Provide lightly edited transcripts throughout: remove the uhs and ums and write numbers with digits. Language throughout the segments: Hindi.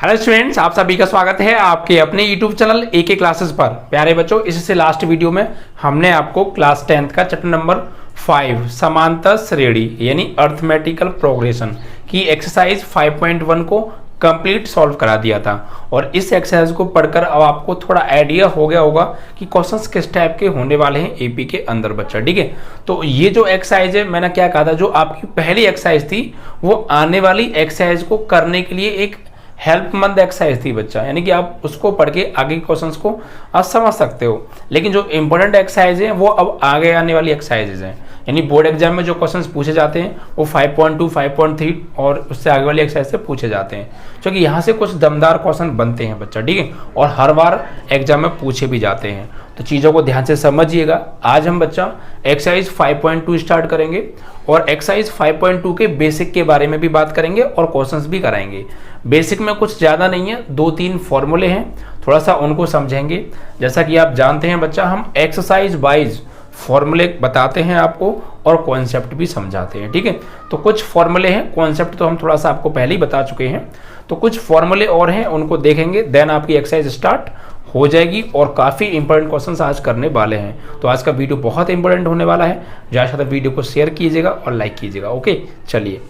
हेलो स्टूडेंट्स, आप सभी का स्वागत है आपके अपने यूट्यूब चैनल एके क्लासेस पर। प्यारे बच्चों, इससे लास्ट वीडियो में हमने आपको क्लास 10th का चैप्टर नंबर 5 समांतर श्रेणी यानी अर्थमेटिकल प्रोग्रेशन की एक्सरसाइज 5.1 को कंप्लीट सॉल्व करा दिया था। और इस एक्सरसाइज को पढ़कर अब आपको थोड़ा आइडिया हो गया होगा कि क्वेश्चंस किस टाइप के होने वाले हैं एपी के अंदर बच्चा। ठीक है, तो ये जो एक्सरसाइज है, मैंने क्या कहा था, जो आपकी पहली एक्सरसाइज थी वो आने वाली एक्सरसाइज को करने के लिए एक हेल्पमंद एक्सरसाइज थी बच्चा, यानी कि आप उसको पढ़ के आगे के क्वेश्चंस को आप समझ सकते हो। लेकिन जो इंपॉर्टेंट एक्सरसाइज है वो अब आगे आने वाली एक्सरसाइजेज हैं, यानी बोर्ड एग्जाम में जो क्वेश्चंस पूछे जाते हैं वो 5.2, 5.3 और उससे आगे वाली एक्सरसाइज से पूछे जाते हैं, क्योंकि यहाँ से कुछ दमदार क्वेश्चन बनते हैं बच्चा। ठीक है, और हर बार एग्जाम में पूछे भी जाते हैं, तो चीज़ों को ध्यान से समझिएगा। आज हम बच्चा एक्सरसाइज 5.2 स्टार्ट करेंगे और एक्सरसाइज 5.2 के बेसिक के बारे में भी बात करेंगे और क्वेश्चंस भी कराएंगे। बेसिक में कुछ ज़्यादा नहीं है, 2-3 फॉर्मूले हैं, थोड़ा सा उनको समझेंगे। जैसा कि आप जानते हैं बच्चा, हम एक्सरसाइज वाइज फॉर्मूले बताते हैं आपको और कॉन्सेप्ट भी समझाते हैं। ठीक है, तो कुछ फॉर्मूले हैं, कॉन्सेप्ट तो हम थोड़ा सा आपको पहले ही बता चुके हैं, तो कुछ फॉर्मूले और हैं, उनको देखेंगे, देन आपकी एक्सरसाइज स्टार्ट हो जाएगी। और काफ़ी इंपॉर्टेंट क्वेश्चंस आज करने वाले हैं, तो आज का वीडियो बहुत इंपॉर्टेंट होने वाला है। ज़्यादा से ज़्यादा वीडियो को शेयर कीजिएगा और लाइक कीजिएगा। ओके, चलिए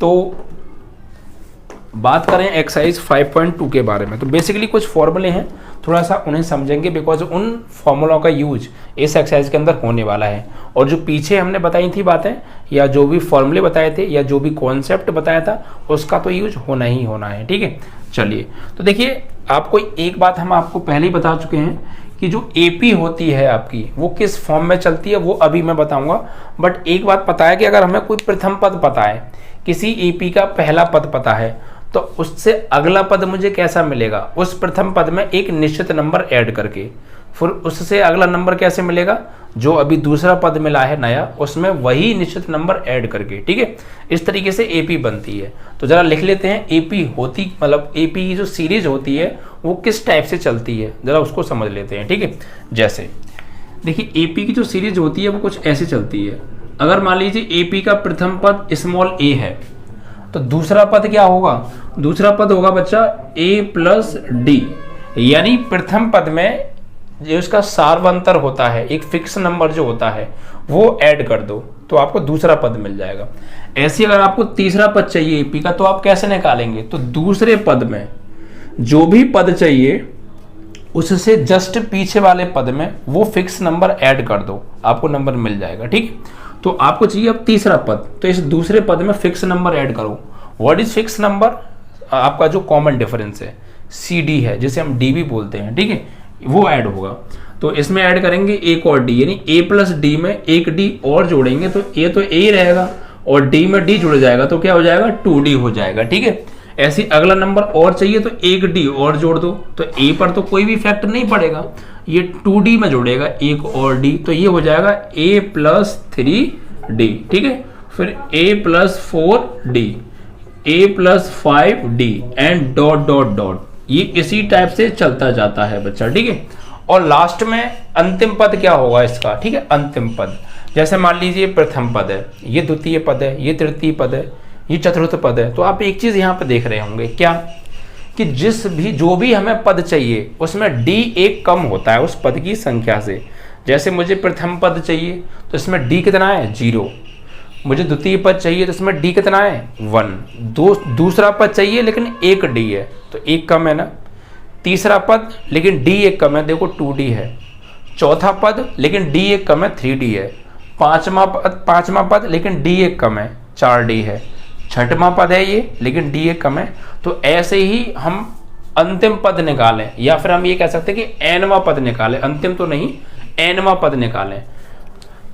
तो बात करें एक्सरसाइज 5.2 के बारे में। तो बेसिकली कुछ फॉर्मूले हैं, थोड़ा सा उन्हें समझेंगे, बिकॉज उन फॉर्मूलों का यूज इस एक्सरसाइज के अंदर होने वाला है। और जो पीछे हमने बताई थी बातें, या जो भी फॉर्मूले बताए थे, या जो भी कॉन्सेप्ट बताया था, उसका तो यूज होना ही होना है। ठीक है, चलिए तो देखिए, आपको एक बात हम आपको पहले ही बता चुके हैं कि जो एपी होती है आपकी, वो किस फॉर्म में चलती है वो अभी मैं बताऊंगा। बट एक बात पता है कि अगर हमें कोई प्रथम पद पता है, किसी एपी का पहला पद पता है, तो उससे अगला पद मुझे कैसा मिलेगा, उस प्रथम पद में एक निश्चित नंबर ऐड करके। फिर उससे अगला नंबर कैसे मिलेगा, जो अभी दूसरा पद मिला है नया, उसमें वही निश्चित नंबर ऐड करके। ठीक है, इस तरीके से एपी बनती है। तो जरा लिख लेते हैं, एपी होती मतलब एपी की जो सीरीज होती है वो किस टाइप से चलती है, जरा उसको समझ लेते हैं। ठीक है, जैसे देखिए, एपी की जो सीरीज होती है वो कुछ ऐसे चलती है। अगर मान लीजिए एपी का प्रथम पद स्मॉल ए है, तो दूसरा पद क्या होगा, दूसरा पद होगा बच्चा a प्लस डी, यानी प्रथम पद में जो इसका सार्वंतर होता है, एक फिक्स नंबर जो होता है, वो ऐड कर दो तो आपको दूसरा पद मिल जाएगा। ऐसे अगर आपको तीसरा पद चाहिए एपी का, तो आप कैसे निकालेंगे, तो दूसरे पद में जो भी पद चाहिए उससे जस्ट पीछे वाले पद में वो फिक्स नंबर ऐड कर दो, आपको नंबर मिल जाएगा। ठीक, तो आपको चाहिए अब तीसरा पद, तो इस दूसरे पद में फिक्स नंबर ऐड करो। व्हाट इज फिक्स नंबर, आपका जो कॉमन डिफरेंस है सी डी है, जिसे हम डी भी बोलते हैं। ठीक है, वो ऐड होगा, तो इसमें ऐड करेंगे एक और डी, यानी ए प्लस डी में एक डी और जोड़ेंगे, तो ए तो ए रहेगा और डी में डी जुड़ जाएगा, तो क्या हो जाएगा, 2D हो जाएगा। ठीक है, ऐसे अगला नंबर और चाहिए तो एक डी और जोड़ दो, तो ए पर तो कोई भी इफेक्ट नहीं पड़ेगा, ये 2D में जोड़ेगा एक और डी, तो ये हो जाएगा a प्लस 3D। ठीक है, फिर a plus 4D, a plus 5D and dot dot dot, ये इसी टाइप से चलता जाता है बच्चा। ठीक है, और लास्ट में अंतिम पद क्या होगा इसका, ठीक है, अंतिम पद, जैसे मान लीजिए प्रथम पद है, ये द्वितीय पद है, ये तृतीय पद है, ये चतुर्थ पद है। तो आप एक चीज यहाँ पे देख रहे होंगे क्या, कि जो भी हमें पद चाहिए उसमें डी एक कम होता है उस पद की संख्या से। जैसे मुझे प्रथम पद चाहिए तो इसमें डी कितना है, 0। मुझे द्वितीय पद चाहिए तो इसमें डी कितना है, 1। दूसरा पद चाहिए लेकिन एक डी है, तो एक कम है ना। तीसरा पद लेकिन डी एक कम है, देखो 2D है। चौथा पद लेकिन डी एक कम है, 3D है। पांचवा पद लेकिन डी एक कम है, 4D है। छठवां पद है ये, लेकिन डी एक कम है। तो ऐसे ही हम अंतिम पद निकालें, या फिर हम ये कह सकते हैं कि एनवां पद निकालें, अंतिम तो नहीं, एनवां पद निकालें।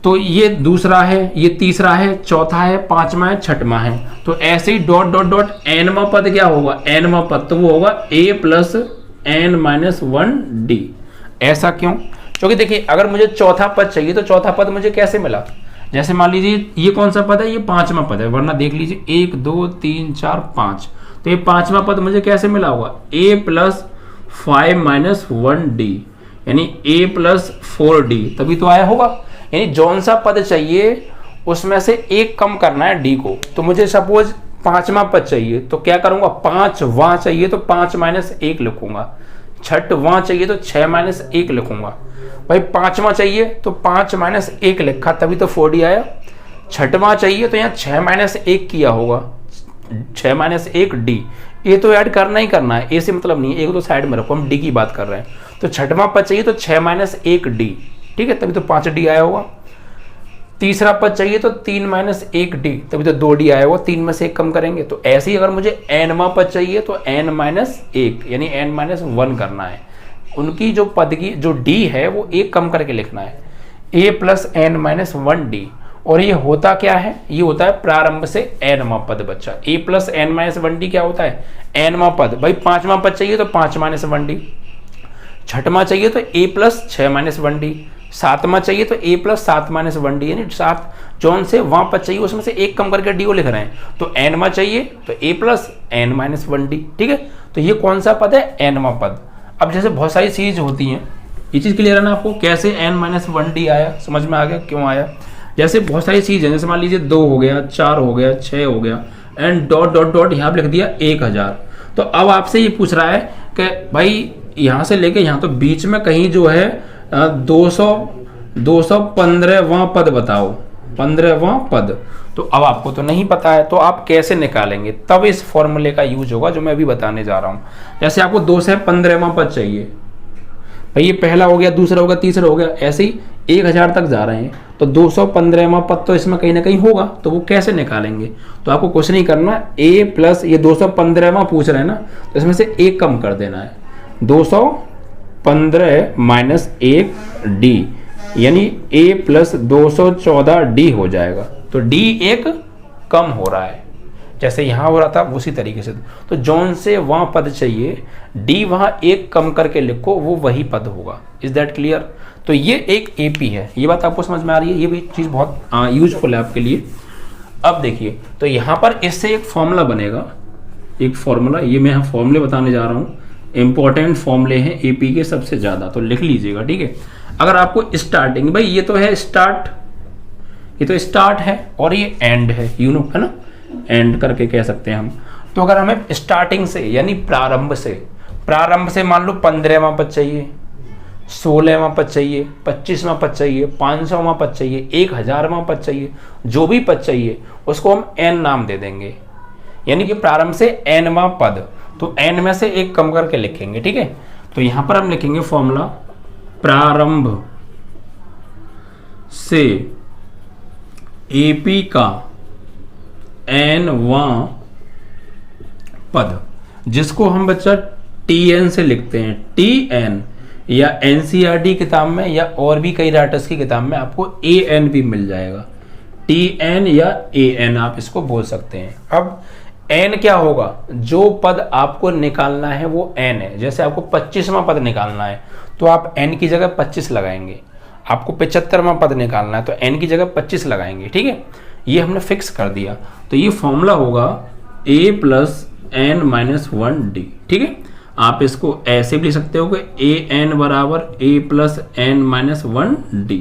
तो ये दूसरा है, ये तीसरा है, चौथा है, पांचवा है, छठवां है। तो ऐसे ही डॉट डॉट डॉट एनवां पद क्या होगा, एनवां पद तो वो होगा a plus n minus 1D। ऐसा क्यों, क्योंकि देखिए, अगर मुझे चौथा पद चाहिए तो चौथा पद मुझे कैसे मिला, जैसे मान लीजिए ये कौन सा पद है, ये पांचवा पद है, वरना देख लीजिए 1 2 3 4 5, तो ये पांचवा पद मुझे कैसे मिला होगा, a प्लस 5 माइनस 1D, यानी a प्लस 4D, तभी तो आया होगा। यानी जौन सा पद चाहिए उसमें से एक कम करना है d को। तो मुझे सपोज पांचवा पद चाहिए तो क्या करूंगा, 5 वहां चाहिए तो 5 माइनस 1 लिखूंगा, छठ वहां चाहिए तो 6 माइनस 1 लिखूंगा। भाई पांचवा चाहिए तो 5 माइनस 1 लिखा तभी तो 4D आया। छठवां चाहिए तो यहाँ 6 माइनस 1 किया होगा, 6 माइनस 1 D, ये तो ऐड करना ही करना है, ए से मतलब नहीं है, एक तो साइड में रखो, हम डी की बात कर रहे हैं। तो छठवां पद चाहिए तो 6 माइनस 1 D, ठीक है, तभी तो 5D आया होगा। तीसरा पद चाहिए तो 3 माइनस 1 D, तभी तो 2D आया होगा, 3 में से 1 कम करेंगे। तो ऐसे ही अगर मुझे nवां पद चाहिए तो n माइनस 1 यानी n माइनस 1 करना है, उनकी जो पद की जो D है वो 1 कम करके लिखना है, a plus n minus 1D। और ये होता क्या है, ये होता है प्रारंभ से nवां पद बच्चा। a plus n minus 1D क्या होता है, nवां पद। भाई पांचवां पद चाहिए तो 5 माइनस 1D, छठवां चाहिए तो a प्लस 6 माइनस 1D, सातवां चाहिए तो a प्लस 7 माइनस 1D, यानी 7 जौन से वहां पद चाहिए उसमें से 1 कम करके D को लिख रहे हैं। तो nवां चाहिए तो a plus n minus 1D, ठीक है। तो ये कौन सा पद है, nवां पद। अब जैसे बहुत सारी चीज होती हैं, ये चीज क्लियर है ना आपको, कैसे n माइनस 1D आया, समझ में आ गया क्यों आया। जैसे बहुत सारी चीज है, जैसे मान लीजिए 2 हो गया, 4 हो गया, 6 हो गया, एंड डॉट डॉट डॉट यहाँ पे लिख दिया 1000। तो अब आपसे ये पूछ रहा है कि भाई यहाँ से लेके यहाँ तो बीच में कहीं जो है 215वां पद बताओ, 15वां पद। तो अब आपको तो नहीं पता है, तो आप कैसे निकालेंगे, तब इस फॉर्मूले का यूज होगा जो मैं अभी बताने जा रहा हूँ। जैसे आपको 2 से 15वां पद चाहिए, भाई ये पहला हो गया, दूसरा हो गया, तीसरा हो गया, ऐसे ही 1000 तक जा रहे हैं, तो 215वां पद तो इसमें कहीं ना कहीं होगा, तो वो कैसे निकालेंगे। तो आपको कुछ नहीं करना, a प्लस ये 215वां पूछ रहे हैं ना, तो इसमें से 1 कम कर देना है, 215 माइनस 1D, यानी a प्लस 214D हो जाएगा। तो D 1 कम हो रहा है, जैसे यहां हो रहा था उसी तरीके से। तो जौन से वहां पद चाहिए D वहां 1 कम करके लिखो, वो वही पद होगा। Is that clear. तो ये एक AP है, ये बात आपको समझ में आ रही है, ये भी चीज बहुत यूजफुल है आपके लिए। अब देखिए, तो यहां पर इससे एक फॉर्मूला बनेगा, एक फॉर्मूला, ये मैं यहाँ फॉर्मूले बताने जा रहा हूँ, इंपॉर्टेंट फॉर्मूले हैं AP के सबसे ज्यादा, तो लिख लीजिएगा, ठीक है। अगर आपको स्टार्टिंग, भाई ये तो है स्टार्ट, ये तो स्टार्ट है और ये एंड है, यू नो, है ना, एंड करके कह सकते हैं हम। तो अगर हमें स्टार्टिंग से यानी प्रारंभ से मान लो 15वां पद चाहिए, 16वां पद चाहिए, 25वां पद चाहिए, 500वां पद चाहिए, 1000वां पद चाहिए, जो भी पद चाहिए उसको हम n नाम दे देंगे, यानी कि प्रारंभ से nवां पद। तो n में से 1 कम करके लिखेंगे, ठीक है। तो यहां पर हम लिखेंगे फॉर्मूला, प्रारंभ से AP का nवां पद, जिसको हम बच्चा TN से लिखते हैं। TN या NCERT किताब में या और भी कई राइटर्स की किताब में आपको AN भी मिल जाएगा, TN या AN आप इसको बोल सकते हैं। अब n क्या होगा, जो पद आपको निकालना है वो n है। जैसे आपको 25वां पद निकालना है तो आप n की जगह 25 लगाएंगे, आपको 75वां पद निकालना है तो n की जगह 25 लगाएंगे, ठीक है। ये हमने फिक्स कर दिया। तो ये फॉर्मूला होगा a plus n minus 1D, ठीक है। आप इसको ऐसे भी लिख सकते हो कि an बराबर a plus n minus 1D,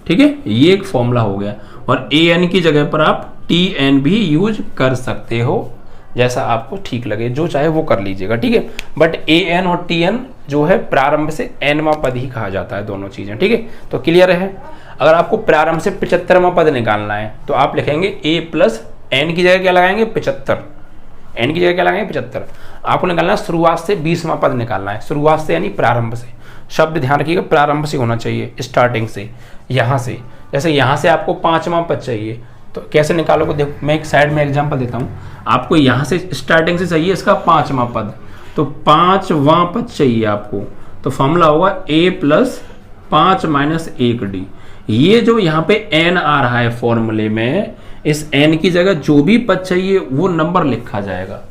ठीक है। ये एक फॉर्मूला हो गया, और an की जगह पर आप tn भी यूज कर सकते हो, जैसा आपको ठीक लगे, जो चाहे वो कर लीजिएगा, ठीक है। बट an और tn जो है प्रारंभ से nवां पद ही कहा जाता है, दोनों चीजें, ठीक है। तो क्लियर है। अगर आपको प्रारंभ से 75वां पद निकालना है तो आप लिखेंगे a प्लस n की जगह क्या लगाएंगे 75, n की जगह क्या लगाएंगे 75। आपको निकालना है शुरुआत से 20वां पद निकालना है, शुरुआत से यानी प्रारंभ से। शब्द ध्यान रखिएगा, प्रारंभ से होना चाहिए, स्टार्टिंग से, यहाँ से। जैसे यहाँ से आपको 5वां पद चाहिए तो कैसे निकालोगे, देखो मैं एक साइड में एग्जांपल देता हूँ। आपको यहाँ से स्टार्टिंग से चाहिए इसका 5वां पद, तो 5वां पद चाहिए आपको, तो फॉर्मूला होगा a प्लस 5 माइनस 1D। ये जो यहाँ पे n आ रहा है फॉर्मूले में, इस n की जगह जो भी पद चाहिए वो नंबर लिखा जाएगा।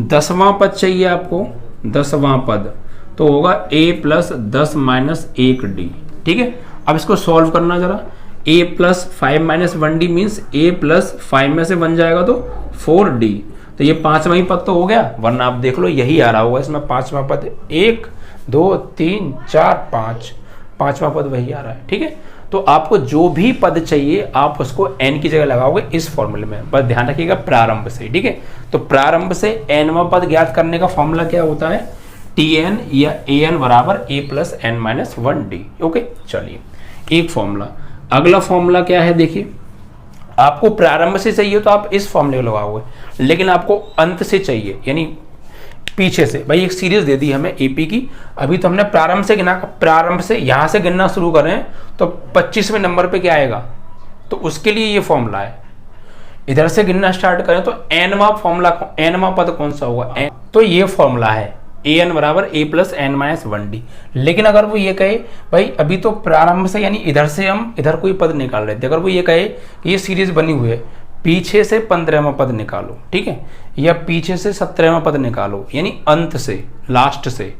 10वां पद चाहिए आपको, 10वां पद, तो होगा a प्लस 10 माइनस 1D, ठीक है। अब इसको सॉल्व करना जरा, a plus 5 minus 1D means a plus 5 में से बन जाएगा तो 4D। तो ये 5वां ही पद तो हो गया, वरना आप देख लो यही आ रहा होगा इसमें 5वां पद, 1 2 3 4 5, 5वां पद वही आ रहा है, ठीक है। तो आपको जो भी पद चाहिए आप उसको n की जगह लगाओगे इस फॉर्मूले में, बस ध्यान रखिएगा प्रारंभ से, ठीक है। तो प्रारंभ से nवां पद ज्ञात करने का फॉर्मूला क्या होता है, tn या an बराबर a plus n minus 1d। Okay, चलिए एक फॉर्मूला। अगला फॉर्मूला क्या है, देखिए आपको प्रारंभ से चाहिए तो आप इस फॉर्मूले को लगाओगे, लेकिन आपको अंत से चाहिए यानी पीछे से। भाई एक सीरीज दे दी हमें एपी की, अभी तो हमने प्रारंभ से गिना, प्रारंभ से यहां से गिनना शुरू करें तो 25वें नंबर पे क्या आएगा, तो उसके लिए ये फॉर्मूला है। इधर से गिनना स्टार्ट करें तो एनवा फॉर्मूला, एनवा पद कौन सा होगा, तो ये फॉर्मूला है an बराबर a plus N minus 1d। लेकिन अगर वो ये कहे भाई अभी तो प्रारंभ से यानी इधर से हम इधर कोई पद निकाल रहे थे, अगर वो ये कहे कि ये सीरीज बनी हुई है, पीछे से 15वां पद निकालो, ठीक है, या पीछे से 17वां पद निकालो, यानी अंत से लास्ट से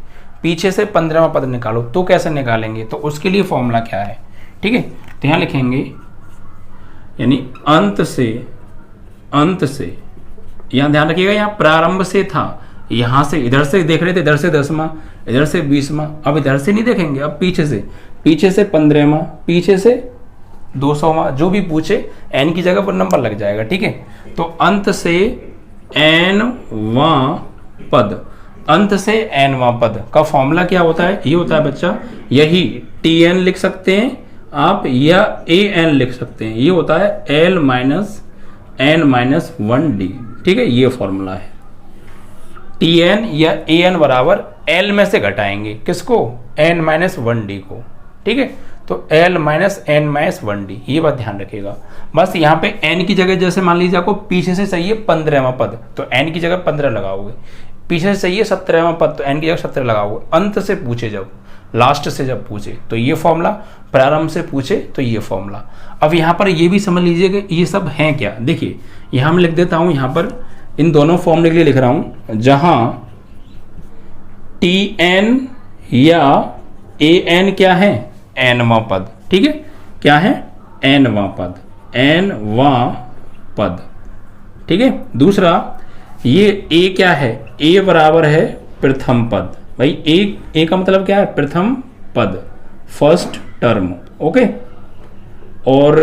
पीछे से 15वां पद निकालो, तो कैसे निकालेंगे, तो उसके लिए फॉर्मूला क्या है, ठीक है। तो यहां लिखेंगे यानी अंत से, यहां ध्यान रखिएगा, यहां प्रारंभ से था, यहां से इधर से देख रहे थे, इधर से 10वां, इधर से 20वां, अब इधर से नहीं देखेंगे, अब पीछे से 15वां, पीछे से 200वां, जो भी पूछे n की जगह पर नंबर लग जाएगा, ठीक है। तो अंत से n वां पद, अंत से n वां पद का फॉर्मूला क्या होता है, ये होता है बच्चा, यही tn लिख सकते हैं आप या an लिख सकते हैं, ये होता है l minus n minus 1d, ठीक है, ये फॉर्मूला है। tn या an बराबर l में से घटाएंगे किसको, n माइनस 1d को, ठीक है। तो l minus n minus 1d, ये बात ध्यान रखिएगा। बस यहाँ पे n की जगह जैसे मान लीजिए आपको पीछे से चाहिए 15वां पद, तो n की जगह 15 लगाओगे, पीछे से चाहिए 17वां पद, तो n की जगह 17 लगाओगे, अंत से पूछे जब, लास्ट से जब पूछे तो ये फॉर्मूला, प्रारंभ से पूछे तो ये फॉर्मूला। अब यहाँ पर ये भी समझ लीजिए कि ये सब हैं क्या, देखिए यहाँ मैं लिख देता हूँ, यहाँ पर इन दोनों फॉर्मूले के लिए लिख रहा हूँ, जहां tn या an क्या है, nवां पद, ठीक है, क्या है, nवां पद, nवां पद, ठीक है। दूसरा ये a क्या है, a बराबर है प्रथम पद, भाई a का मतलब क्या है, प्रथम पद, फर्स्ट टर्म, ओके। और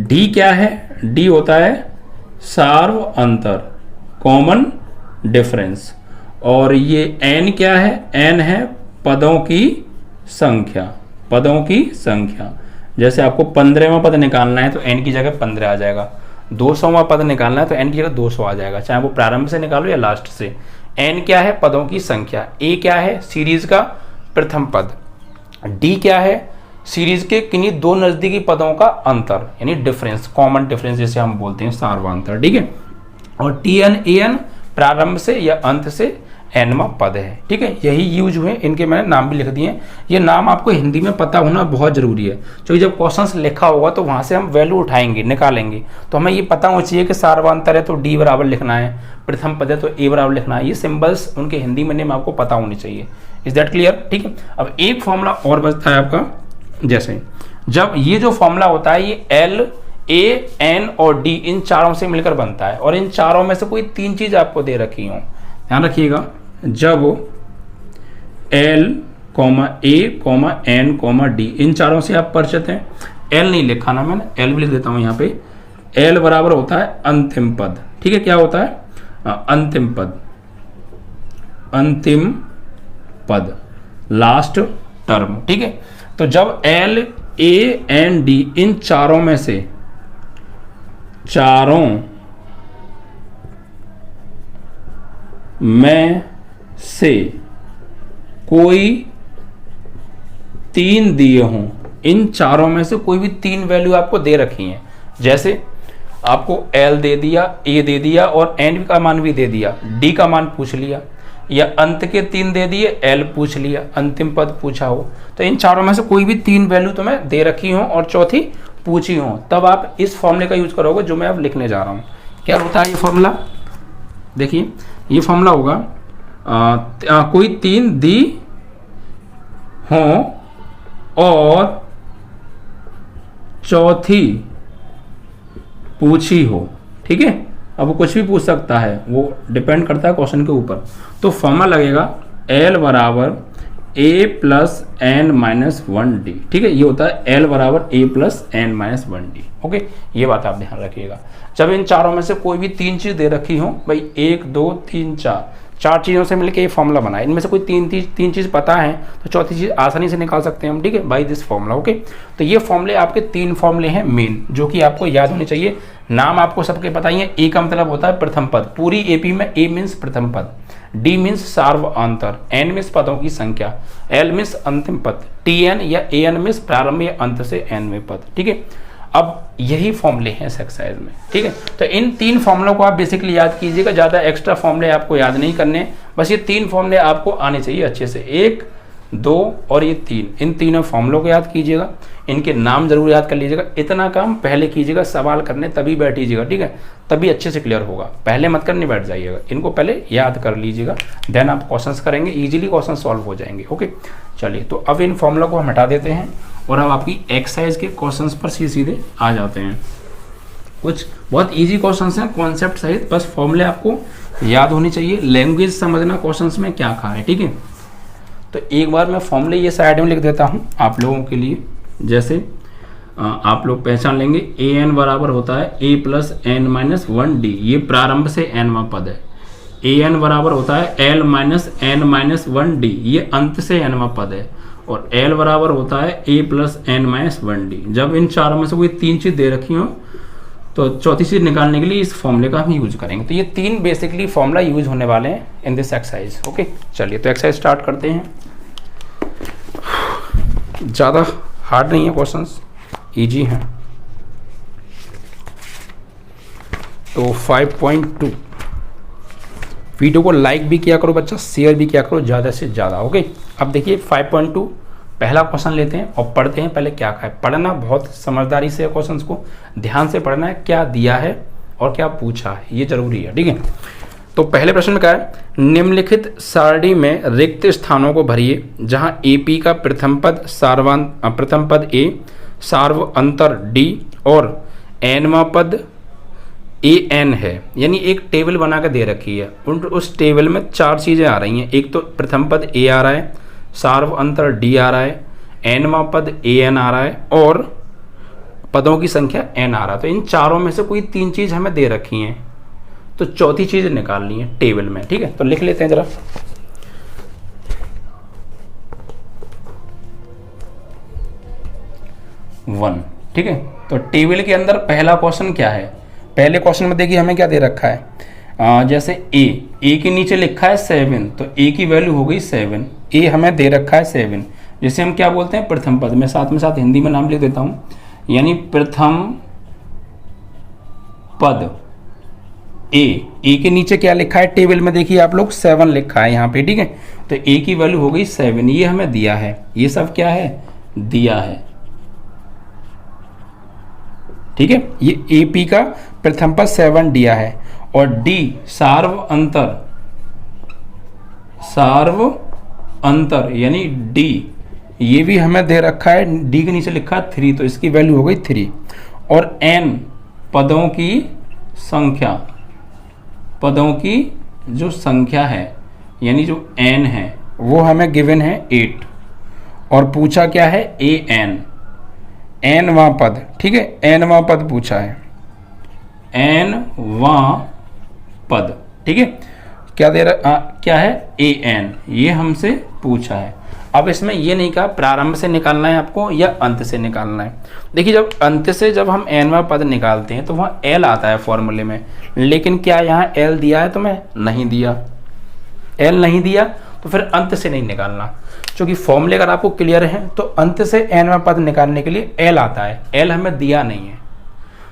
d क्या है, d होता है सार्व अंतर, कॉमन डिफरेंस। और ये n क्या है, n है पदों की संख्या, पदों की संख्या। जैसे आपको 15वां पद निकालना है तो n की जगह 15 आ जाएगा, 200वां पद निकालना है तो n की जगह 200 आ जाएगा, चाहे वो प्रारंभ से निकालो या लास्ट से। n क्या है, पदों की संख्या, a क्या है, सीरीज का प्रथम पद, d क्या है, सीरीज के किन्हीं दो नजदीकी पदों का अंतर यानी डिफरेंस, कॉमन डिफरेंस जिसे हम बोलते हैं, सार्वांतर, ठीक है। और tn an प्रारंभ से या अंत से nवां पद है, ठीक है। यही यूज हुए, इनके मैंने नाम भी लिख दिए। ये नाम आपको हिंदी में पता होना बहुत जरूरी है, क्योंकि जब क्वेश्चंस लिखा होगा तो वहां से हम वैल्यू उठाएंगे, निकालेंगे, तो हमें ये पता होना चाहिए कि सार्वांतर है तो d बराबर लिखना है, प्रथम पद है तो a बराबर लिखना है। ये सिंबल्स उनके हिंदी में नेम आपको पता होनी चाहिए। इज दैट क्लियर, ठीक है। अब एक फॉर्मूला और बचता है आपका, जैसे जब ये जो फॉर्मूला होता है ये l a n और d इन चारों से मिलकर बनता है, और इन चारों में से कोई तीन चीज आपको दे रखी हो, ध्यान रखिएगा। जब l, a, n, d इन चारों से आप परिचित हैं, l नहीं लिखा ना मैंने, l भी लिख देता हूं यहाँ पे, l बराबर होता है अंतिम पद, ठीक है। क्या होता है, अंतिम पद, अंतिम पद, लास्ट टर्म, ठीक है। तो जब l, a, n, d इन चारों में से, चारों में से कोई तीन दिए हों, इन चारों में से कोई भी तीन वैल्यू आपको दे रखी हैं, जैसे आपको l दे दिया, a दे दिया और n का मान भी दे दिया, d का मान पूछ लिया, या अंत के तीन दे दिए, l पूछ लिया, अंतिम पद पूछा हो, तो इन चारों में से कोई भी तीन वैल्यू तुम्हें दे रखी हो और चौथी पूछी हो, तब आप इस फॉर्मूले का यूज करोगे जो मैं अब लिखने जा रहा हूं। क्या होता है ये फॉर्मूला, देखिए ये फॉर्मूला होगा, कोई तीन दी हो और चौथी पूछी हो, ठीक है। अब वो कुछ भी पूछ सकता है, वो डिपेंड करता है क्वेश्चन के ऊपर। तो फॉर्मूला लगेगा l बराबर A plus N minus one D, ठीक है, ये होता है एल बराबर A plus N minus one D. Okay, ये बात आप ध्यान रखिएगा। जब इन चारों में से कोई भी तीन चीज दे रखी हो भाई, 1 2 3 चार चीज़ों से मिलकर ये फॉर्मूला बना है, इनमें से कोई तीन चीज़ पता है तो चौथी चीज़ आसानी से निकाल सकते हैं हम, ठीक है, बाई दिस फॉर्मूला। ओके, तो ये फॉर्मूले आपके 3 फॉर्मूले हैं मेन, जो कि आपको याद होने चाहिए। नाम आपको सबके पता ही है। ए का मतलब होता है प्रथम पद, पूरी एपी में ए मीन्स प्रथम पद, डी मीन्स सार्वअंतर, एन मीन्स पदों की संख्या, एल मीन्स अंतिम पद, टी एन या ए एन मीन्स प्रारंभ या अंत से एनवें पद, ठीक है। अब यही फॉर्मूले हैं इस एक्सरसाइज में, ठीक है। तो इन 3 फॉर्मूलों को आप बेसिकली याद कीजिएगा, ज़्यादा एक्स्ट्रा फॉर्मूले आपको याद नहीं करने, बस ये 3 फॉर्मूले आपको आने चाहिए अच्छे से, 1 2 और ये 3, इन तीनों फॉर्मूलों को याद कीजिएगा, इनके नाम जरूर याद कर लीजिएगा। इतना काम पहले कीजिएगा, सवाल करने तभी बैठिएगा, ठीक है, तभी अच्छे से क्लियर होगा, पहले मत करने बैठ जाइएगा, इनको पहले याद कर लीजिएगा, देन आप क्वेश्चंस करेंगे, इजीली क्वेश्चन सॉल्व हो जाएंगे। ओके, चलिए, तो अब इन फॉर्मूला को हम हटा देते हैं और अब आपकी एक्सरसाइज के क्वेश्चंस पर सीधे आ जाते हैं। कुछ बहुत इजी क्वेश्चंस हैं कॉन्सेप्ट सहित, बस फॉर्मूले आपको याद होनी चाहिए, लैंग्वेज समझना क्वेश्चंस में क्या कहा है, ठीक है। तो एक बार मैं फॉर्मूले ये साइड में लिख देता हूँ आप लोगों के लिए, जैसे आप लोग पहचान लेंगे। ए एन बराबर होता है A plus N minus one D, ये प्रारंभ से एनवा पद है। ए एन बराबर होता है l minus n minus one D, ये अंत से एनवा पद है। और एल बराबर होता है A plus N minus one D. जब इन चारों में से कोई 3 चीज़ दे रखी हो तो चौथी चीज़ निकालने के लिए इस फॉर्मूले का हम यूज करेंगे। तो ये 3 बेसिकली फॉर्मूला यूज होने वाले हैं इन दिस एक्सरसाइज। ओके, चलिए तो एक्सरसाइज स्टार्ट करते हैं। ज़्यादा हार्ड नहीं है क्वेश्चंस, इजी हैं। तो 5.2 वीडियो को लाइक भी किया करो बच्चा, शेयर भी किया करो ज़्यादा से ज़्यादा। ओके, अब देखिए 5.2 पहला क्वेश्चन लेते हैं और पढ़ते हैं पहले क्या है। पढ़ना बहुत समझदारी से, क्वेश्चंस को ध्यान से पढ़ना है, क्या दिया है और क्या पूछा है, ये जरूरी है, ठीक है। तो पहले प्रश्न में क्या है, निम्नलिखित सारणी में रिक्त स्थानों को भरिए जहां एपी का प्रथम पद ए, सार्वअंतर डी और एनवा पद ए एन है। यानी एक टेबल बना के दे रखी है, उस टेबल में 4 चीज़ें आ रही हैं। एक तो प्रथम पद ए आ रहा है, सार्वअंतर डी आ रहा है, एनवा पद ए एन आ रहा है और पदों की संख्या एन आ रहा है। तो इन चारों में से कोई 3 चीज़ हमें दे रखी हैं, तो चौथी चीज़ निकालनी है टेबल में, ठीक है। तो लिख लेते हैं जरा। वन, ठीक है। तो टेबल के अंदर पहला क्वेश्चन क्या है, पहले क्वेश्चन में देखिए हमें क्या दे रखा है। जैसे ए के नीचे लिखा है 7, तो ए की वैल्यू हो गई 7, ए हमें दे रखा है 7, जिसे हम क्या बोलते हैं प्रथम पद। मैं साथ हिंदी में नाम लिख देता हूं, यानी प्रथम पद ए के नीचे क्या लिखा है टेबल में, देखिए आप लोग 7 लिखा है यहाँ पे, ठीक है। तो ए की वैल्यू हो गई 7, ये हमें दिया है, ये सब क्या है दिया है, ठीक है। ये एपी का प्रथम पद 7 दिया है और डी सार्वअंतर यानी डी, ये भी हमें दे रखा है, डी के नीचे लिखा है 3, तो इसकी वैल्यू हो गई 3। और एन पदों की जो संख्या है, यानी जो एन है वो हमें गिवन है 8 और पूछा क्या है ए एनवां पद, ठीक है, एनवां पद पूछा है, एनवां पद, ठीक है। क्या दे रहा क्या है ए एन, ये हमसे पूछा है। अब इसमें ये नहीं कहा प्रारंभ से निकालना है आपको या अंत से निकालना है। देखिए जब अंत से जब हम एनवां पद निकालते हैं तो वहाँ एल आता है फॉर्मूले में, लेकिन क्या यहाँ एल दिया है तुम्हें, नहीं दिया, एल नहीं दिया, तो फिर अंत से नहीं निकालना। क्योंकि फॉर्मूले अगर आपको क्लियर है तो अंत से एनवां पद निकालने के लिए एल आता है, एल हमें दिया नहीं है,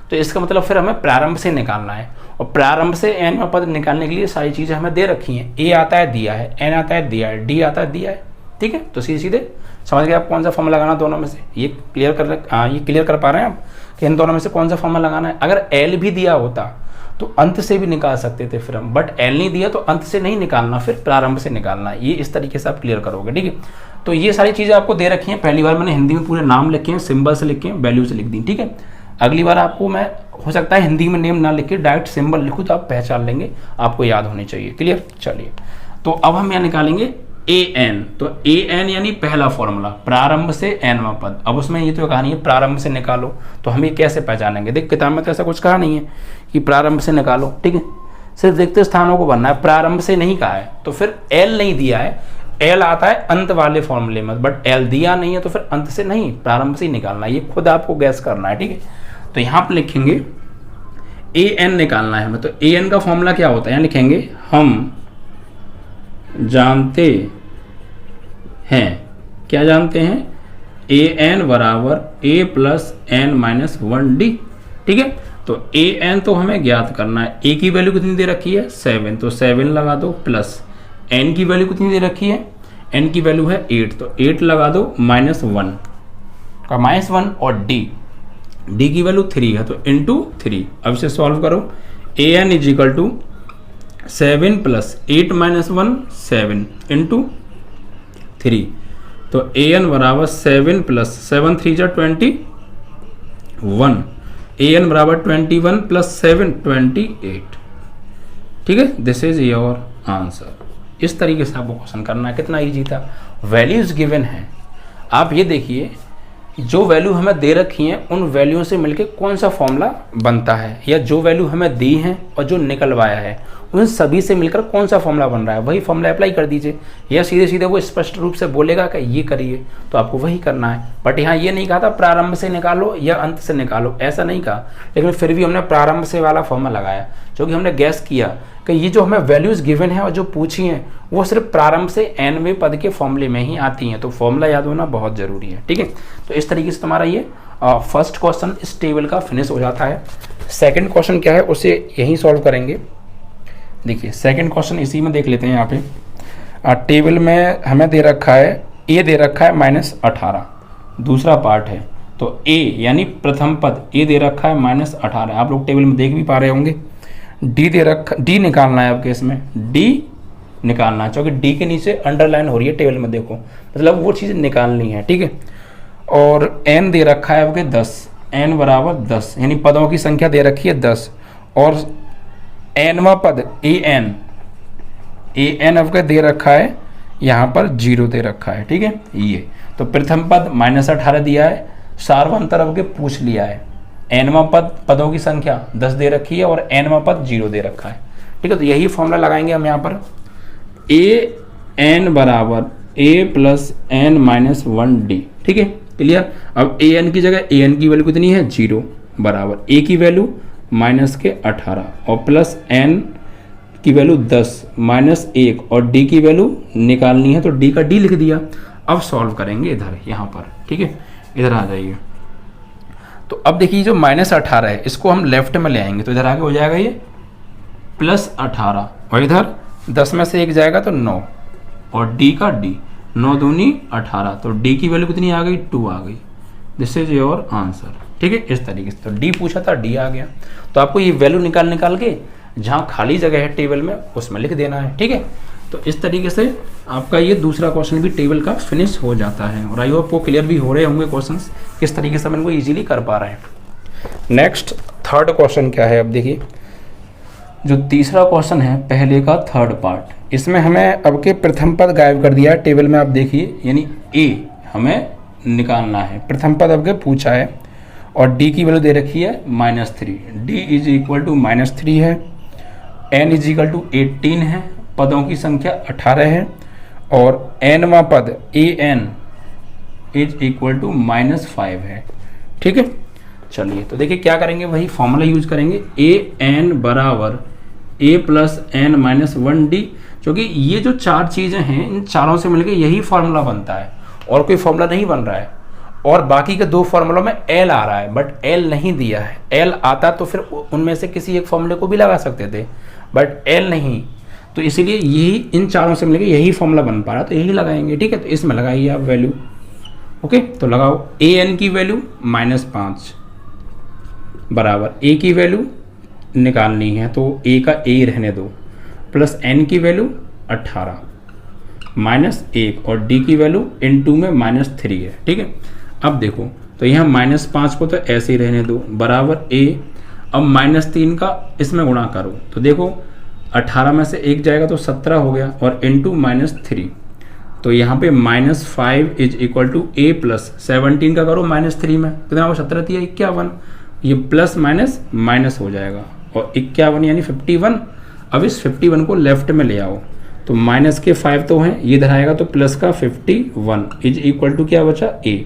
तो इसका मतलब फिर हमें प्रारंभ से निकालना है। और प्रारंभ से एनवां पद निकालने के लिए सारी चीज़ें हमें दे रखी हैं, ए आता है दिया है, एन आता है दिया है, डी आता है दिया है, ठीक है। तो सीधे समझ गए आप कौन सा फॉर्मूला लगाना दोनों में से, ये क्लियर कर पा रहे हैं आप कि इन दोनों में से कौन सा फॉर्मूला लगाना है। अगर एल भी दिया होता तो अंत से भी निकाल सकते थे फिर हम, बट एल नहीं दिया तो अंत से नहीं निकालना, फिर प्रारंभ से निकालना है। ये इस तरीके से आप क्लियर करोगे, ठीक है। तो ये सारी चीज़ें आपको दे रखी हैं, पहली बार मैंने हिंदी में पूरे नाम लिखे हैं, सिंबल से लिखे हैं, वैल्यू से लिख दी, ठीक है। अगली बार आपको मैं हो सकता है हिंदी में नेम ना लिख के डायरेक्ट सिंबल लिखूँ तो आप पहचान लेंगे, आपको याद होनी चाहिए, क्लियर। चलिए तो अब हम यहाँ निकालेंगे ए एन, तो ए एन यानी पहला फॉर्मूला प्रारंभ से एनवां पद। अब उसमें ये तो कहानी है प्रारंभ से निकालो, तो हम ये कैसे पहचानेंगे? देख किताब में तो ऐसा कुछ कहा नहीं है कि प्रारंभ से निकालो, ठीक है, सिर्फ रिक्त स्थानों को भरना है, प्रारंभ से नहीं कहा है। तो फिर एल नहीं दिया है, एल आता है अंत वाले फॉर्मूले में, बट एल दिया नहीं है तो फिर अंत से नहीं, प्रारंभ से ही निकालना है, ये खुद आपको गैस करना है, ठीक है। तो यहाँ पर लिखेंगे ए एन निकालना है हमें, तो ए एन का फॉर्मूला क्या होता है, यहाँ लिखेंगे हम जानते हैं, क्या जानते हैं, ए एन बराबर A plus N minus 1d, ठीक है। तो ए एन तो हमें ज्ञात करना है, ए की वैल्यू कितनी दे रखी है 7, तो 7 लगा दो, प्लस एन की वैल्यू कितनी दे रखी है, एन की वैल्यू है 8, तो 8 लगा दो, -1 का -1, और डी की वैल्यू 3 है, तो इंटू 3। अब इसे सॉल्व करो, A N is equal to 7 plus 8 minus 1 7 into 3, तो ए एन बराबर 7 प्लस 7 3 जा 21, ए एन बराबर 21 प्लस 7 28, ठीक है। This is your answer. इस तरीके से आपको क्वेश्चन करना है, कितना इजी था। वैल्यूज गिवन है, आप ये देखिए जो वैल्यू हमें दे रखी हैं उन वैल्यू से मिलके कौन सा फॉर्मूला बनता है, या जो वैल्यू हमें दी है और जो निकलवाया है उन सभी से मिलकर कौन सा फॉर्मूला बन रहा है, वही फॉर्मूला अप्लाई कर दीजिए। या सीधे सीधे वो स्पष्ट रूप से बोलेगा कि ये करिए, तो आपको वही करना है। बट यहाँ ये नहीं कहा था प्रारंभ से निकालो या अंत से निकालो, ऐसा नहीं कहा, लेकिन फिर भी हमने प्रारंभ से वाला फॉर्मूला लगाया, क्योंकि हमने गैस किया कि ये जो हमें वैल्यूज गिवन है और जो पूछी हैं वो सिर्फ प्रारंभ से एनवें पद के फॉर्मूले में ही आती हैं, तो फॉर्मूला याद होना बहुत जरूरी है, ठीक है। तो इस तरीके से तुम्हारा ये फर्स्ट क्वेश्चन इस टेबल का फिनिश हो जाता है। सेकंड क्वेश्चन क्या है उसे यहीं सॉल्व करेंगे। देखिए सेकंड क्वेश्चन इसी में देख लेते हैं। यहाँ पे टेबल में हमें दे रखा है ए दे रखा है -18, दूसरा पार्ट है, तो ए यानी प्रथम पद ए दे रखा है -18, आप लोग टेबल में देख भी पा रहे होंगे। डी निकालना है आपके, इसमें डी निकालना है, क्योंकि डी के नीचे अंडरलाइन हो रही है टेबल में, देखो मतलब वो चीज़ निकालनी है, ठीक है। और एन दे रखा है आपके 10, एन बराबर 10 यानी पदों की संख्या दे रखी है 10, और एनवा पद ए एन आपका दे रखा है यहाँ पर 0 दे रखा है, ठीक है। ये तो प्रथम पद -18 दिया है, सार्वंतर आपके पूछ लिया है, एनवा पद पदों की संख्या 10 दे रखी है और एनवा पद 0 दे रखा है, ठीक है। तो यही फॉर्मूला लगाएंगे हम यहाँ पर, ए एन बराबर A plus N minus 1d, ठीक है, क्लियर। अब ए एन की जगह ए एन की वैल्यू कितनी है 0 बराबर ए की वैल्यू -18 और प्लस एन की वैल्यू 10 -1 और डी की वैल्यू निकालनी है, तो डी का डी लिख दिया। अब सॉल्व करेंगे इधर यहाँ पर, ठीक है, इधर आ जाइए। तो अब देखिए जो -18 है इसको हम लेफ्ट में ले आएंगे, तो इधर आगे हो जाएगा ये +18 और इधर 10 में से 1 जाएगा तो 9 और डी का डी 9 दूनी 18, तो डी की वैल्यू कितनी आ गई 2 आ गई। दिस इज योर आंसर, ठीक है। इस तरीके से तो डी पूछा था डी आ गया, तो आपको ये वैल्यू निकाल के जहाँ खाली जगह है टेबल में उसमें लिख देना है, ठीक है। तो इस तरीके से आपका ये दूसरा क्वेश्चन भी टेबल का फिनिश हो जाता है, और आई होप वो क्लियर भी हो रहे होंगे क्वेश्चंस किस तरीके से हम इनको इजीली कर पा रहे हैं। नेक्स्ट थर्ड क्वेश्चन क्या है, अब देखिए जो तीसरा क्वेश्चन है पहले का थर्ड पार्ट, इसमें हमें अब के प्रथम पद गायब कर दिया है टेबल में, आप देखिए यानी ए हमें निकालना है, प्रथम पद अब के पूछा है और डी की वैल्यू दे रखी है -3, डी इज इक्वल टू -3 है, एन इज इक्वल टू 18 है, पदों की संख्या 18 है और एनवा पद ए एन इज इक्वल टू -5 है, ठीक है। चलिए तो देखिए क्या करेंगे, वही फॉर्मूला यूज करेंगे, ए एन बराबर A plus N minus 1d, क्योंकि ये जो चार चीज़ें हैं इन चारों से मिलकर यही फार्मूला बनता है और कोई फार्मूला नहीं बन रहा है, और बाकी के दो फार्मूलों में एल आ रहा है बट एल नहीं दिया है। एल आता तो फिर उनमें से किसी एक फार्मूले को भी लगा सकते थे, बट एल नहीं, तो इसीलिए यही इन चारों से मिलकर यही फार्मूला बन पा रहा, तो यही लगाएंगे, ठीक है। तो इसमें लगाइए आप वैल्यू, ओके। तो लगाओ ए एन की वैल्यू -5 बराबर ए की वैल्यू निकालनी है तो ए का ए रहने दो, प्लस एन की वैल्यू 18 -1 और डी की वैल्यू इन2 में -3 है, ठीक है। अब देखो तो यहाँ -5 को तो ऐसे ही रहने दो बराबर ए, अब -3 का इसमें गुणा करो तो देखो 18 में से 1 जाएगा तो 17 हो गया और इन2 -3, तो यहाँ पे -5 is equal to A plus 17 का करो -3 में, कितना हो 17 दिया 51, ये प्लस माइनस माइनस हो जाएगा और 51 यानी 51। अब इस 51 को लेफ्ट में ले आओ तो माइनस के 5 तो हैं, ये इधर आएगा तो प्लस का 51 इज इक्वल टू क्या बचा ए।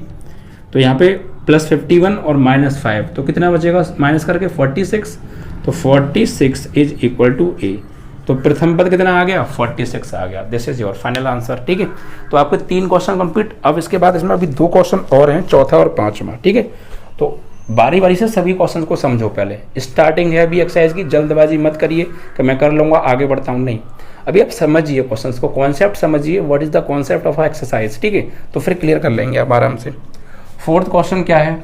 तो यहाँ पे प्लस 51 और -5 तो कितना बचेगा माइनस करके 46, तो 46 इज इक्वल टू ए। तो प्रथम पद कितना आ गया 46 आ गया। This is your final answer. ठीक है, तो आपके 3 क्वेश्चन कंप्लीट। अब इसके बाद इसमें अभी 2 क्वेश्चन और हैं, चौथा और 5वां। ठीक है, तो बारी बारी से सभी क्वेश्चन को समझो। पहले स्टार्टिंग है अभी एक्सरसाइज की, जल्दबाजी मत करिए कि मैं कर लूँगा आगे बढ़ता हूँ, नहीं। अभी आप समझिए क्वेश्चंस को, कॉन्सेप्ट समझिए, what is the concept of exercise. ठीक है, तो फिर क्लियर कर लेंगे आप आराम से। 4th क्वेश्चन क्या है,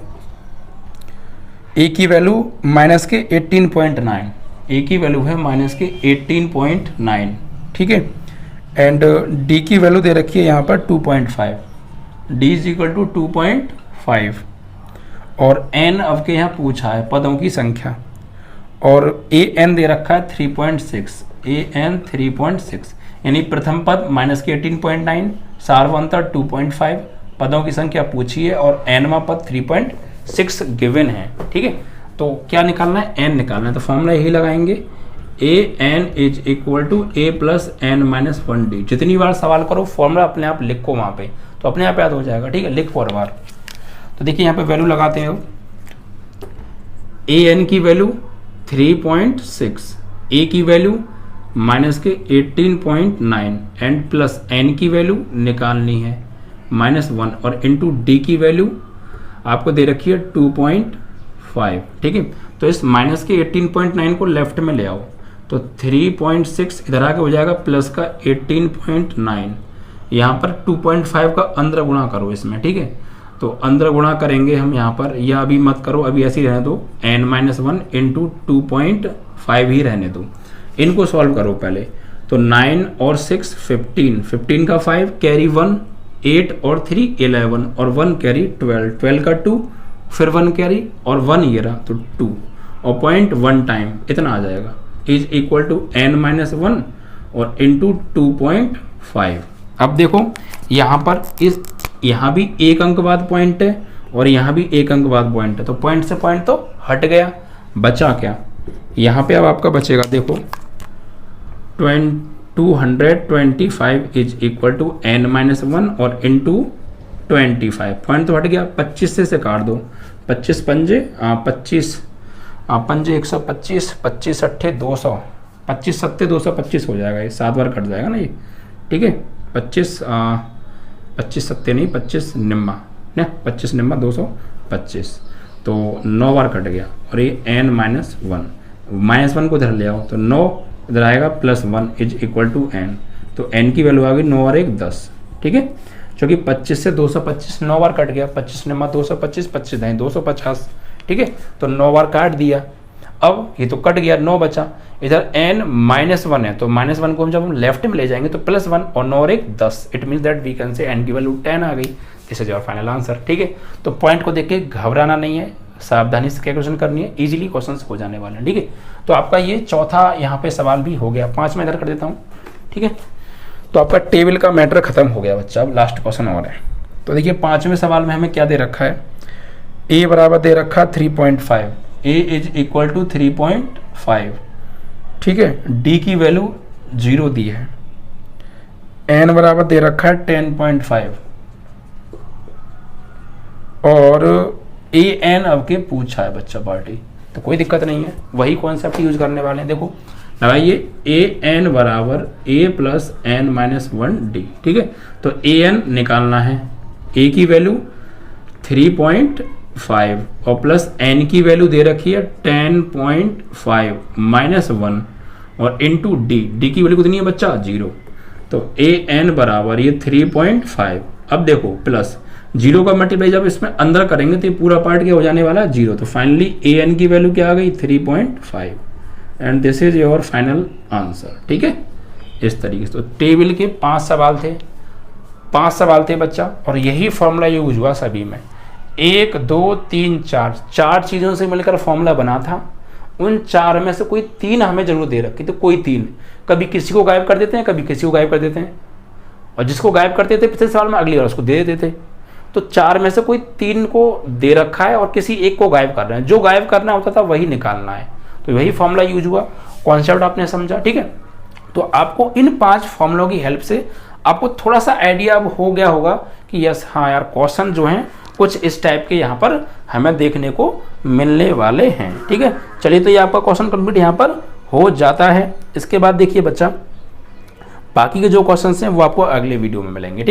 ए की वैल्यू माइनस के 18.9, ए की वैल्यू है माइनस के 18.9। ठीक है, एंड डी की वैल्यू दे रखी है यहाँ पर 2.5, डी इज इक्वल टू 2.5 और एन अब के यहाँ पूछा है पदों की संख्या, और ए एन दे रखा है 3.6, ए एन 3.6 यानी प्रथम पद माइनस के 18.9, सार्वंतर 2.5, पदों की संख्या पूछी है और एनवा पद 3.6 गिवन है। ठीक है, तो क्या निकालना है, एन निकालना है, तो फॉर्मूला यही लगाएंगे, A N is equal to A plus N minus 1 D. जितनी बार सवाल करो फॉर्मूला अपने आप लिखो वहाँ पे, तो अपने आप याद हो जाएगा। ठीक है, लिख फॉर बार। तो देखिए यहाँ पे वैल्यू लगाते हैं, ए एन की वैल्यू 3.6, ए की वैल्यू माइनस के 18.9 एंड प्लस एन की वैल्यू निकालनी है -1 और इंटू डी की वैल्यू आपको दे रखी है 2.5। ठीक है, तो इस माइनस के 18.9 को लेफ्ट में ले आओ तो 3.6 इधर आके हो जाएगा प्लस का 18.9, यहाँ पर 2.5 का अंदर गुणा करो इसमें। ठीक है, तो अंदर गुणा करेंगे हम यहाँ पर, या अभी मत करो, अभी ऐसे ही रहने दो, n-1 इंटू 2.5 ही रहने दो। इनको सॉल्व करो पहले, तो 9 और 6 15, 15 का 5 कैरी 1, 8 और 3 11 और 1 कैरी 12, 12 का 2 फिर 1 कैरी और 1 ये रहा तो 2 और 0.1 टाइम इतना आ जाएगा इज इक्वल टू n-1 और इंटू 2.5। अब देखो यहाँ पर इस यहाँ भी एक अंक बाद पॉइंट है और यहाँ भी एक अंक बाद पॉइंट है, तो पॉइंट से पॉइंट तो हट गया, बचा क्या यहाँ पे। अब आपका बचेगा देखो 225 इज इक्वल टू n-1 और इंटू 25, पॉइंट तो हट गया, 25 से काट दो, 25 पंजे 25 पंजे 125, 25 अट्ठे 200, 25 सत्ते 225 हो जाएगा, ये 7 बार कट जाएगा ना ये। ठीक है, 25 सत्ते नहीं 25 निम्मा ना, 25 निम्मा 225, तो 9 बार कट गया और ये n-1 को इधर ले आओ तो 9 इधर आएगा +1 इज इक्वल टू n, तो n की वैल्यू आ गई 9 और 1 10। ठीक है, क्योंकि 25 से 225 9 बार कट गया, 25 निम्मा 225, 25 दाएं 250। ठीक है, तो 9 बार काट दिया, अब ये तो कट गया 9 बचा, इधर n-1 है तो -1 को जब हम लेफ्ट में ले जाएंगे तो +1 और 9 और 1 10, it means that we can say n की वैल्यू 10 आ गई। This is your final answer. ठीक है, तो पॉइंट को देख के घबराना नहीं है, सावधानी से कैलकुलेशन करनी है, इजीली क्वेश्चंस हो जाने वाले हैं। ठीक है, तो आपका ये चौथा यहाँ पे सवाल भी हो गया, 5 में इधर कर देता हूँ। ठीक है, तो आपका टेबल का मैटर खत्म हो गया बच्चा, अब लास्ट क्वेश्चन और है। तो देखिए 5वें सवाल में हमें क्या दे रखा है, a बराबर दे रखा 3.5, a इज इक्वल टू 3.5। ठीक है, d की वैल्यू 0 दी है, n बराबर दे रखा है 10.5 और ए एन अब के पूछा है बच्चा पार्टी, तो कोई दिक्कत नहीं है, वही कॉन्सेप्ट यूज करने वाले हैं। देखो लगाइए ए एन बराबर ए प्लस n-1 डी। ठीक है, तो ए एन निकालना है, ए की वैल्यू 3.5 और प्लस एन की वैल्यू दे रखी है 10.5 -1 और इंटू डी, डी की वैल्यू कितनी है बच्चा 0, तो ए एन बराबर ये 3.5। अब देखो प्लस 0 का मल्टीप्लाई जब इसमें अंदर करेंगे तो ये पूरा पार्ट क्या हो जाने वाला है 0, तो फाइनली ए एन की वैल्यू क्या आ गई 3.5 and this is your final answer. ठीक है, इस तरीके से। तो टेबल के 5 सवाल थे बच्चा, और यही फॉर्मूला यूज हुआ सभी में, 1 2 3 4 चीज़ों से मिलकर फॉर्मूला बना था। उन 4 में से कोई 3 हमें जरूर दे रखी, तो कोई 3 कभी किसी को गायब कर देते हैं, कभी किसी को गायब कर देते हैं, और जिसको गायब करते थे पिछले सवाल में अगली बार उसको दे देते थे। तो 4 में से कोई 3 को दे रखा है और किसी एक को गायब करना है, जो गायब करना होता था वही निकालना है। तो वही फॉर्मूला यूज हुआ, कॉन्सेप्ट आपने समझा, ठीक है। तो आपको इन 5 फॉर्मूलों की हेल्प से आपको थोड़ा सा आइडिया अब हो गया होगा कि यस हाँ यार क्वेश्चन जो हैं कुछ इस टाइप के यहाँ पर हमें देखने को मिलने वाले हैं, ठीक है। चलिए तो ये आपका क्वेश्चन कंप्लीट यहाँ पर हो जाता है। इसके बाद देखिए बच्चा, बाकी के जो क्वेश्चन हैं वो आपको अगले वीडियो में मिलेंगे, ठीक।